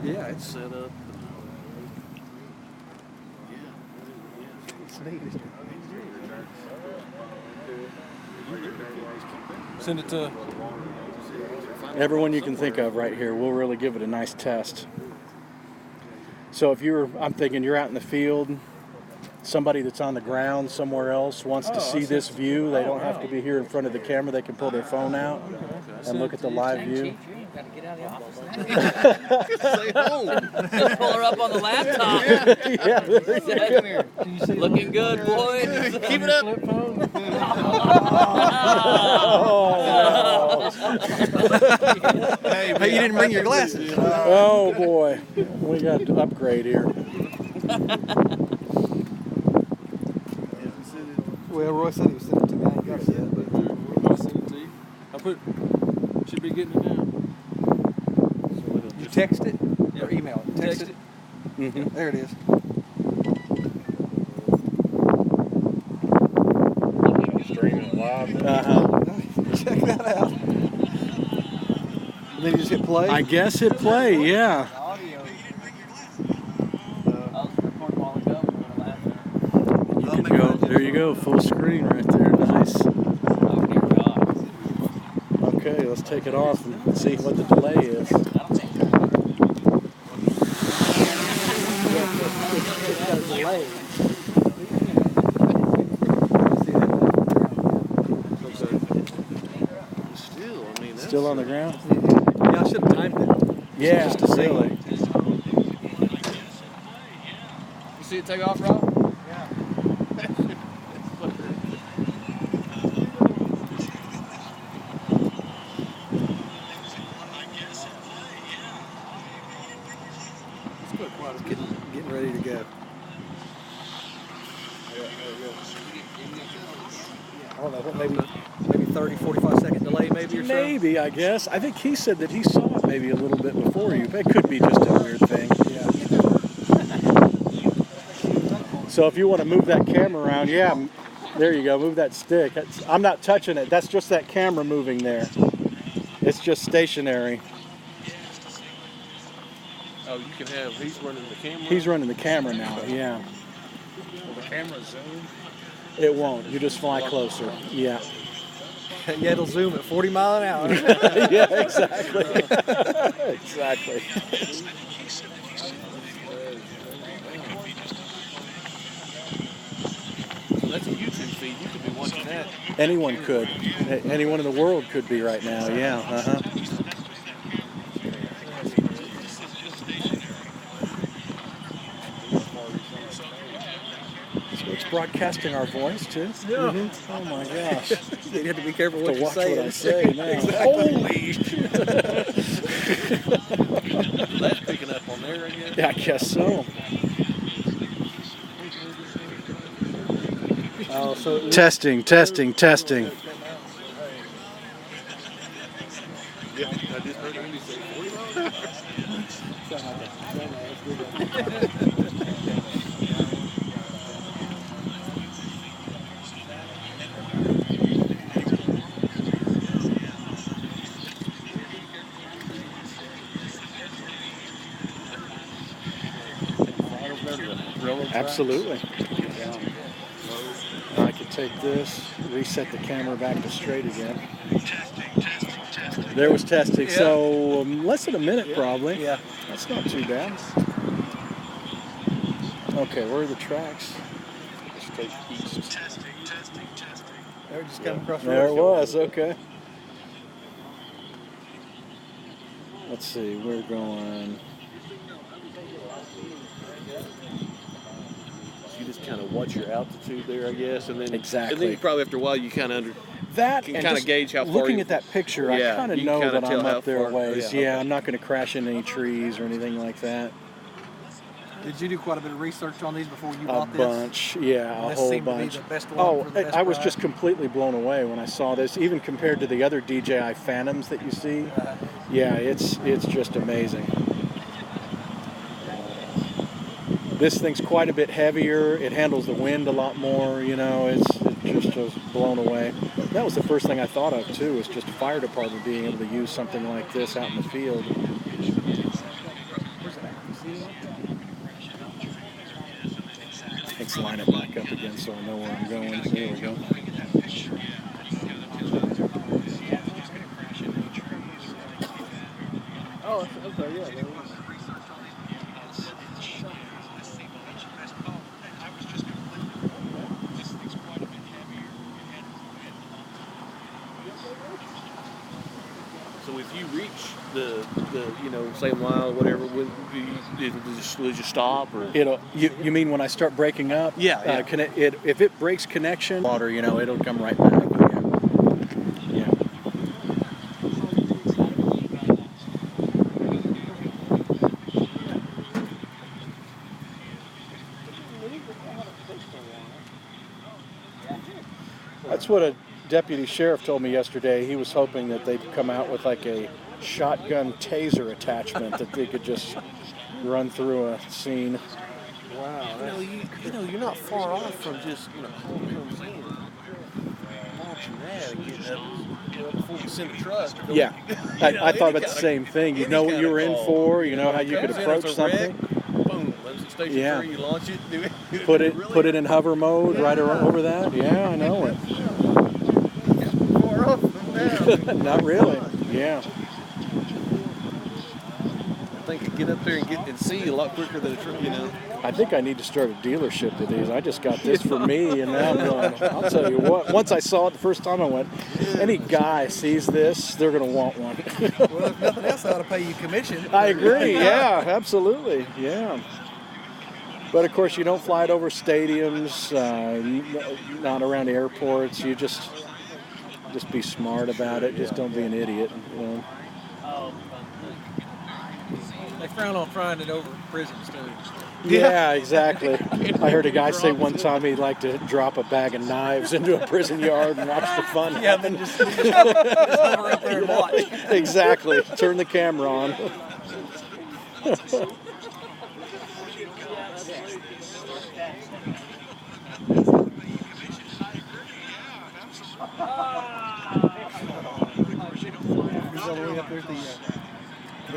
Yeah, it's set up. it's neat. Send it to Everyone you can think of right here. We'll really give it a nice test. So if I'm thinking you're out in the field, somebody that's on the ground somewhere else wants to see this view. They don't have to be here in front of the camera. They can pull their phone out and look at the live view. Stay home. Just pull her up on the laptop. Looking good, boys. Keep it up. Hey, you didn't bring your glasses. Oh boy, we got to upgrade here. Well, Roy said he was sending it to me. I ain't got it yet, but I'll send it to you. Should be getting it now. you text it or email it. Text it. Mm-hmm. There it is. Streaming live. Check that out. And then you just hit play. I guess hit play. Yeah. You can go. There you go. Full screen right there. Nice. Okay, let's take it off and see what the delay is. Still, I mean, that's Still on the ground? Yeah, I should have timed it. Yeah, Just to see. really. You see it take off, Rob? Getting ready to go. I don't know, what, maybe 30, 45 second delay maybe or so? Maybe, I guess. I think he said that he saw it maybe a little bit before you. It could be just a weird thing. Yeah. So if you want to move that camera around, yeah, there you go. Move that stick. I'm not touching it. That's just that camera moving there. It's just stationary. Oh, you can have. He's running the camera. He's running the camera now. Yeah. Will the camera zoom? It won't. You just fly closer. Yeah. Yeah, it'll zoom at 40 mile an hour. Yeah, exactly. Exactly. So that's a YouTube feed. You could be watching that. Anyone could. Anyone in the world could be right now. Yeah. Uh-huh. So it's broadcasting our voice too. Yeah. Mm-hmm. Oh my gosh. You have to be careful To what you watch say. what I say now. Exactly. Holy! That's picking up on there again. Yeah, I guess so. Oh, so Testing. Yeah, I just heard Andy say 40 miles an Absolutely. I could take this, reset the camera back to straight again. There was testing. Yeah. So less than a minute probably. Yeah. That's not too bad. Okay, where are the tracks? Straight east. There, just come across the There it road. was, okay. Let's see, we're going. You just kind of watch your altitude there, I guess, and then Exactly. And then you probably after a while you kind of That can and kind of just gauge how far. looking you, at that picture, Yeah, I kind of you can know kinda that tell I'm how up there a far- ways. yeah, Yeah, okay. I'm not going to crash into any trees or anything like that. Did you do quite a bit of research on these before you A bought this? bunch, yeah, a This whole seemed to be bunch. the best one Oh, for the best I was price. just completely blown away when I saw this, even compared to the other DJI Phantoms that you see. Yeah, it's just amazing. This thing's quite a bit heavier. It handles the wind a lot more. You know, it just was blown away. That was the first thing I thought of too. Was just a fire department being able to use something like this out in the field. Let's line it back up again so I know where I'm going. There we go. Oh, okay, yeah. So if you reach the same mile or whatever, will you stop or? You mean when I start breaking up? Yeah, yeah. If it breaks connection, water, it'll come right back. Yeah. That's what a deputy sheriff told me yesterday. He was hoping that they'd come out with like a shotgun taser attachment that they could just run through a scene. Wow. You're not far off from just homecoming scene. Launching that and getting up before we send a truck. Yeah, I thought about the same thing. You know what you were in for. You know how you could approach something. Boom. Station Yeah. 3, you launch it. Do it. Put it in hover mode right over that. Yeah, I know it. Far off from now. Not really. Yeah. I think I get up there and see a lot quicker than a truck. I think I need to start a dealership with these. I just got this for me, and now I'm going. I'll tell you what. Once I saw it the first time, I went. Any guy sees this, they're going to want one. Well, if nothing else, I ought to pay you commission. I agree. Yeah, absolutely. Yeah. But of course, you don't fly it over stadiums, not around airports. You just be smart about it. Just don't be an idiot. They frown on frying it over prisons too. Yeah, exactly. I heard a guy say one time he'd like to drop a bag of knives into a prison yard and watch the fun. Yeah, then just hover up there and watch. Exactly. Turn the camera on. He's all the way up there at the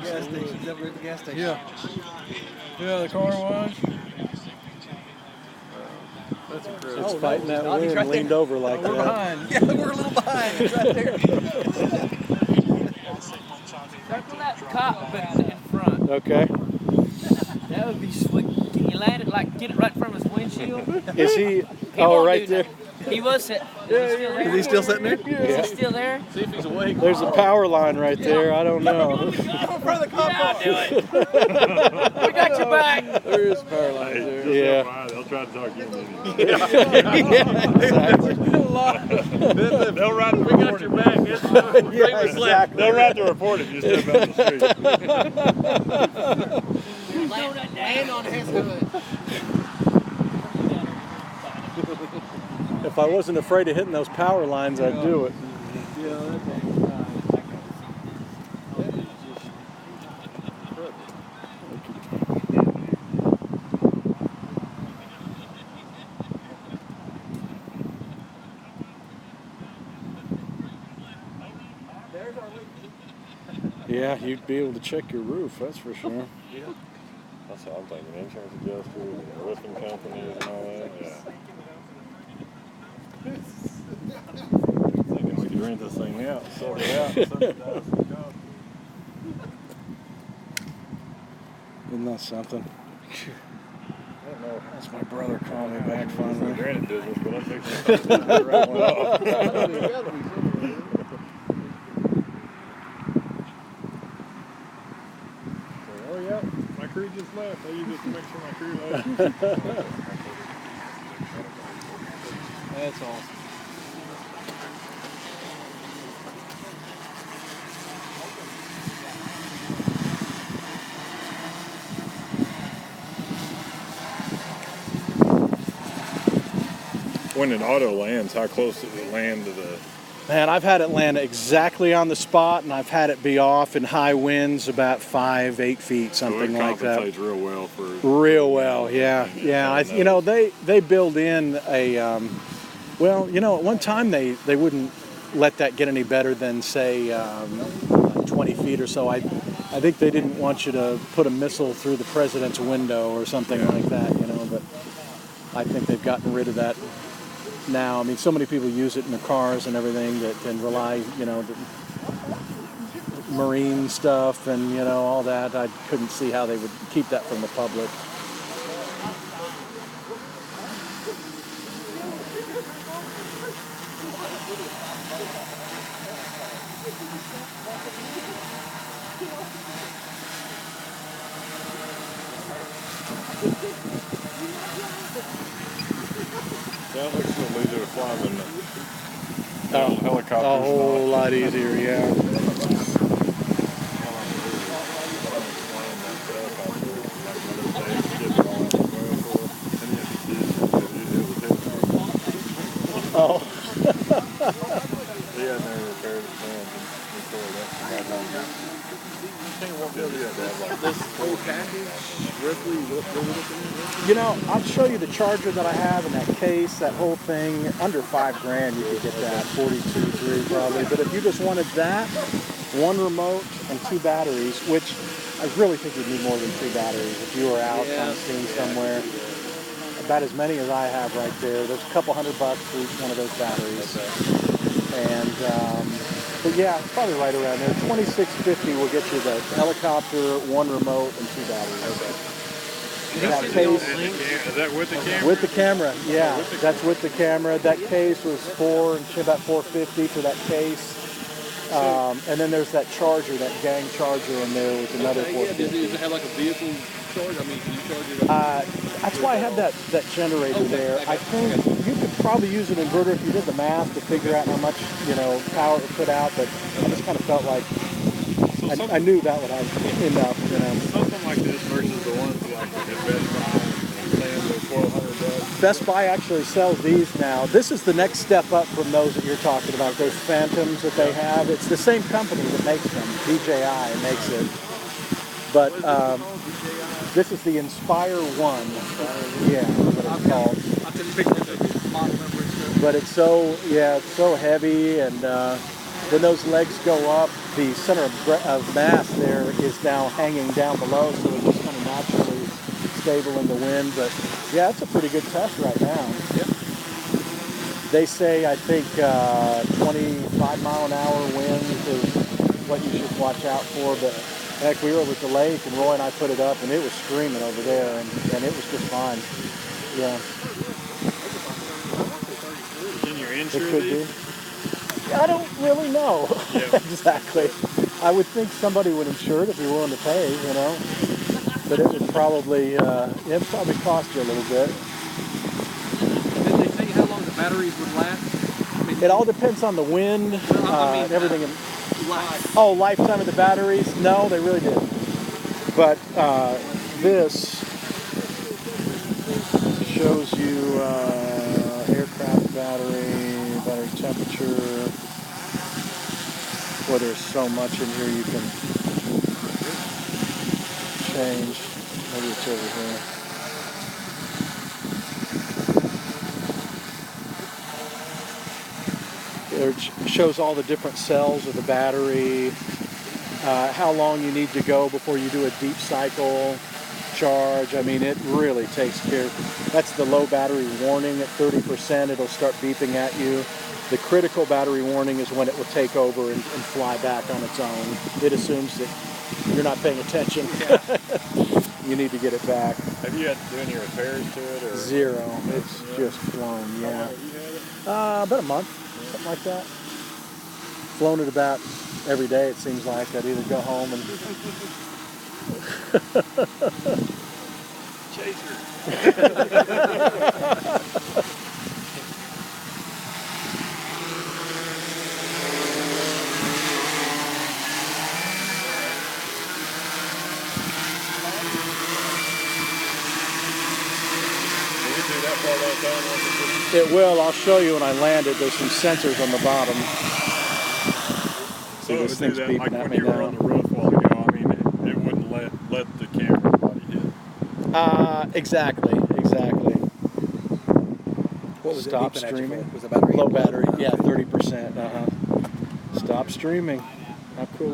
gas station. He's up there at the gas station. Yeah, the car wash. That's incredible. It's fighting that He's wind, right leaned there. over like We're that. behind. Yeah, we're a little behind. He's right there. Circle that cockpit in front. Okay. That would be sweet. Can you land it, get it right from his windshield? Is he? He Oh, won't right do there. that. He was sitting. Is he still sitting there? Yeah. Is he still there? See if he's awake. There's a power line right there. I don't know. I'll do it. We got your back. There is power lines there. Yeah. They'll try to talk you into it. Yeah, exactly. They'll write the We got your back. It's Yeah, exactly. They'll write the report if you step out the street. Land on his hood. If I wasn't afraid of hitting those power lines, I'd do it. Yeah, you'd be able to check your roof, that's for sure. That's what I'm thinking. Insurance adjusters, roofing companies, and all that. Yeah. Thinking we could rent this thing out, sort it out. Isn't that something? I don't know. That's my brother calling me back It's the finally. granite business, but I'm fixing to write one off. Oh yeah, my crew just left. I use it to make sure my crew left. That's awesome. When an auto lands, how close does it land to the? Man, I've had it land exactly on the spot, and I've had it be off in high winds about 5-8 feet, something so it like that. compensates real well for. Real well, yeah, yeah. They build in a, at one time they wouldn't let that get any better than say 20 feet or so. I think they didn't want you to put a missile through the president's window or something like that, But I think they've gotten rid of that now. I mean, so many people use it in their cars and everything that and rely, you know, the marine stuff and, you know, all that. I couldn't see how they would keep that from the public. That looks a little easier to fly than Oh, the helicopters. a whole lot easier, yeah. Oh. Yeah, and they repaired it and before that. This whole package, roughly, what we're looking at? You know, I'll show you the charger that I have in that case, that whole thing. Under $5,000 you could get that, 42.3 probably. But if you just wanted that, one remote and 2 batteries, which I really think you'd need more than 2 batteries if you were out on the scene somewhere. About as many as I have right there. There's a couple $100 for each one of those batteries. And but yeah, it's probably right around there. $2,650 will get you the helicopter, 1 remote, and 2 batteries. That case, Is that with the camera? with the camera, yeah, that's with the camera. That case was about $450 for that case. And then there's that charger, that gang charger in there was another $450. Does it have like a vehicle charge? I mean, can you charge it? That's why I have that generator there. I think you could probably use an inverter if you did the math to figure out how much, you know, power it would put out, but I just kind of felt like I knew that would have enough, you know. Something like this versus the ones like at Best Buy, saying they're $1,200. Best Buy actually sells these now. This is the next step up from those that you're talking about, those Phantoms that they have. It's the same company that makes them. DJI makes it. But this is the Inspire 1. Yeah, that's what it's called. I couldn't pick the model number and stuff. But it's so, yeah, it's so heavy, and when those legs go up, the center of mass there is now hanging down below, so it's just kind of naturally stable in the wind. But yeah, it's a pretty good test right now. Yep. They say, I think, 25-mile-an-hour winds is what you should watch out for. But heck, we were over at the lake, and Roy and I put it up, and it was screaming over there, and it was just fine. Yeah. Can you It insure could these? be. I don't really know exactly. I would think somebody would insure it if you're willing to pay, you know. But it would probably, it'd probably cost you a little bit. Did they tell you how long the batteries would last? I mean, It all depends on the wind and everything. life. Oh, lifetime of the batteries? No, they really didn't. But this shows you aircraft battery temperature. Boy, there's so much in here you can change. Maybe it's over here. It shows all the different cells of the battery, how long you need to go before you do a deep cycle charge. I mean, it really takes care. That's the low battery warning at 30%. It'll start beeping at you. The critical battery warning is when it will take over and fly back on its own. It assumes that you're not paying attention. You need to get it back. Have you had to do any repairs to it? Or? 0. It's just flown, yeah. About a month, something like that. Flown it about every day, it seems like. I'd either go home and... It will. I'll show you when I land it. There's some sensors on the bottom. See, So this it would do thing's that beeping like at when me you were now. on the roof a while ago. I mean, it wouldn't let the camera body hit. Exactly. What was Stop it beeping at you streaming. for? Was the battery Low low? battery. Yeah, 30%. Stop streaming. How cool is